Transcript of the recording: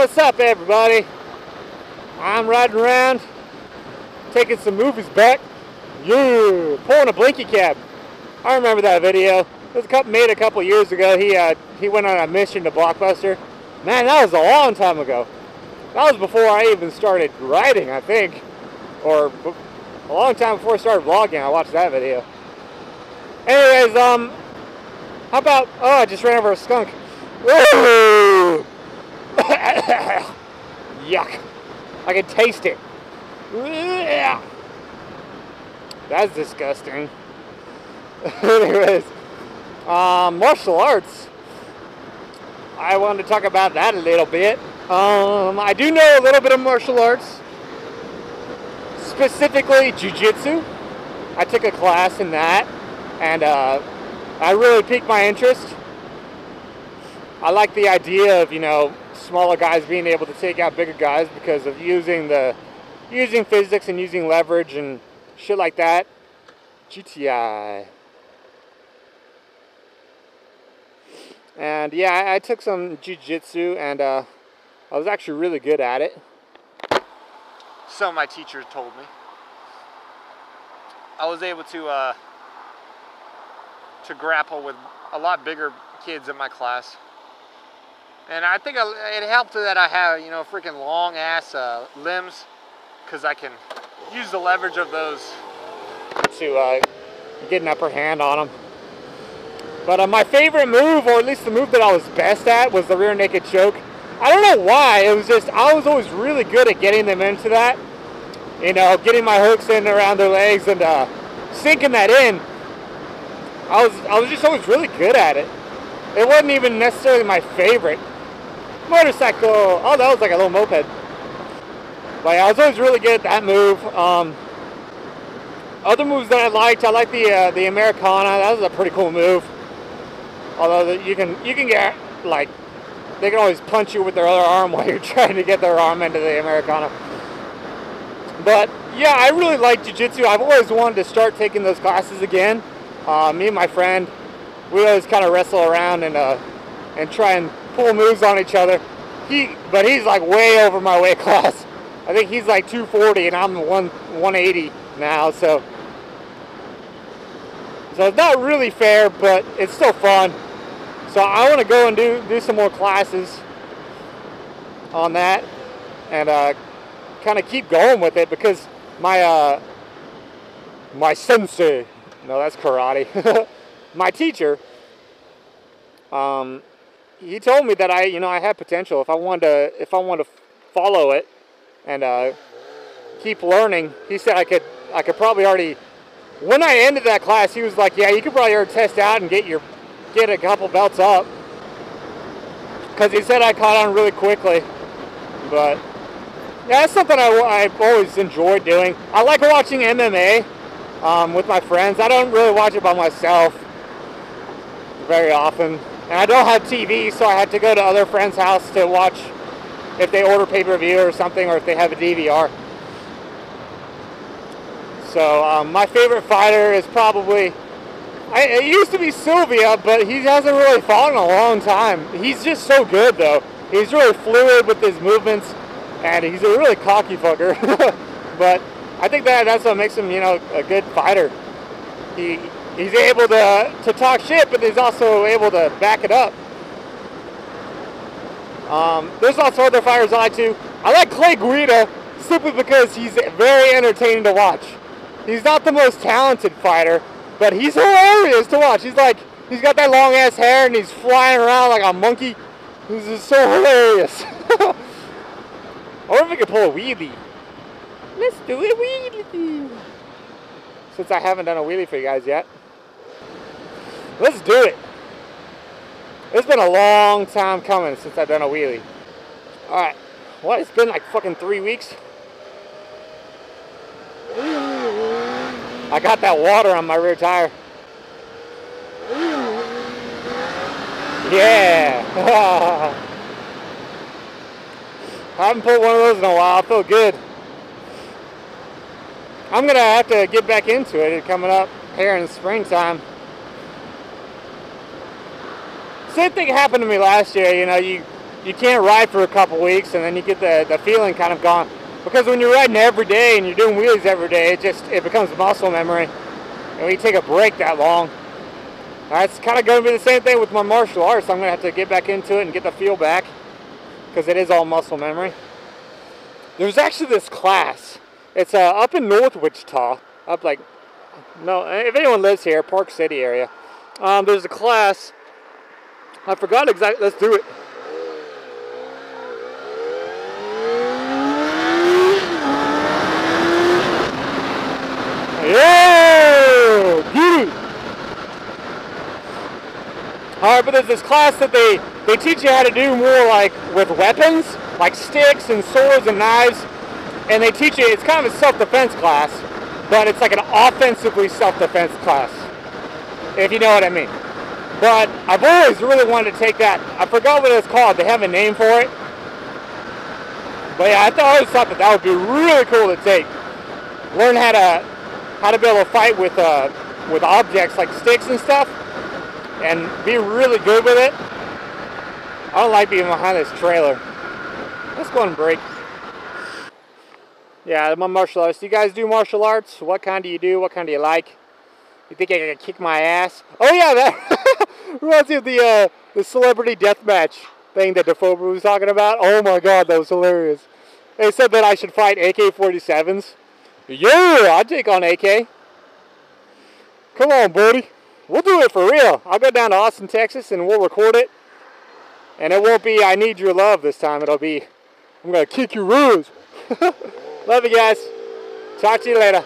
What's up, everybody? I'm riding around, taking some movies back. Yeah, pulling a blinky cab. I remember that video. It was made a couple years ago. He went on a mission to Blockbuster. Man, that was a long time ago. That was before I even started riding, I think, or a long time before I started vlogging. I watched that video. Anyways, how about? Oh, I just ran over a skunk. Whoa! Yuck! I can taste it. That's disgusting. Anyways, martial arts. I wanted to talk about that a little bit. I do know a little bit of martial arts, specifically Jiu-Jitsu. I took a class in that, and I really piqued my interest. I like the idea of, you know, smaller guys being able to take out bigger guys because of using physics and using leverage and shit like that. GTI. And yeah, I took some jiu-jitsu, and I was actually really good at it. So my teacher told me. I was able to grapple with a lot bigger kids in my class. And I think it helped that I have, you know, freaking long ass limbs, because I can use the leverage of those to get an upper hand on them. But my favorite move, or at least the move that I was best at, was the rear naked choke. I don't know why. It was just, I was always really good at getting them into that. You know, getting my hooks in around their legs and sinking that in. I was just always really good at it. It wasn't even necessarily my favorite. Motorcycle. Oh, that was like a little moped. But yeah, I was always really good at that move. Other moves that I liked the Americana. That was a pretty cool move. Although you can get, like, they can always punch you with their other arm while you're trying to get their arm into the Americana. But yeah, I really like Jiu-Jitsu. I've always wanted to start taking those classes again. Me and my friend, we always kind of wrestle around and try and pull moves on each other. But he's like way over my weight class. I think he's like 240 and I'm 180 now, so it's not really fair, but it's still fun. So I want to go and do some more classes on that, and kind of keep going with it, because my sensei, no, that's karate, my teacher, he told me that I have potential if I wanted to follow it and keep learning. He said I could probably already, when I ended that class, he was like, yeah, you could probably already test out and get a couple belts up, because he said I caught on really quickly. But yeah, that's something I've always enjoyed doing. I like watching MMA with my friends. I don't really watch it by myself very often. And I don't have TV, so I had to go to other friends' house to watch if they order pay-per-view or something, or if they have a DVR. So my favorite fighter is probably, it used to be Sylvia, but he hasn't really fought in a long time. He's just so good, though. He's really fluid with his movements, and he's a really cocky fucker. But I think that's what makes him, you know, a good fighter. He's able to talk shit, but he's also able to back it up. There's also other fighters I like too. I like Clay Guida simply because he's very entertaining to watch. He's not the most talented fighter, but he's hilarious to watch. He's got that long ass hair and he's flying around like a monkey. This is so hilarious. I wonder if we could pull a wheelie. Let's do a wheelie. Since I haven't done a wheelie for you guys yet. Let's do it. It's been a long time coming since I've done a wheelie. Alright. What? It's been like fucking 3 weeks? I got that water on my rear tire. Yeah. I haven't put one of those in a while. I feel good. I'm going to have to get back into it coming up here in the springtime. Same thing happened to me last year. You know, you can't ride for a couple weeks, and then you get the feeling kind of gone. Because when you're riding every day and you're doing wheelies every day, it becomes muscle memory. And when you take a break that long, it's kind of going to be the same thing with my martial arts. I'm going to have to get back into it and get the feel back, because it is all muscle memory. There's actually this class. It's up in North Wichita, up like, no, if anyone lives here, Park City area. There's a class. I forgot exactly. Let's do it. Yeah, get it. Alright, but there's this class that they teach you how to do more like with weapons, like sticks and swords and knives. And they teach you, it's kind of a self-defense class, but it's like an offensively self-defense class, if you know what I mean. But I've always really wanted to take that. I forgot what it's called. They have a name for it. But yeah, I always thought that would be really cool to take. Learn how to be able to fight with objects like sticks and stuff, and be really good with it. I don't like being behind this trailer. Let's go and break. Yeah, my martial arts. Do you guys do martial arts? What kind do you do? What kind do you like? You think I can kick my ass? Oh yeah, that reminds me of the celebrity deathmatch thing that Defoe was talking about. Oh my god, that was hilarious. They said that I should fight AK-47s. Yeah, I'd take on AK. Come on, buddy. We'll do it for real. I'll go down to Austin, Texas, and we'll record it. And it won't be I need your love this time. It'll be I'm going to kick your ass. Love you guys. Talk to you later.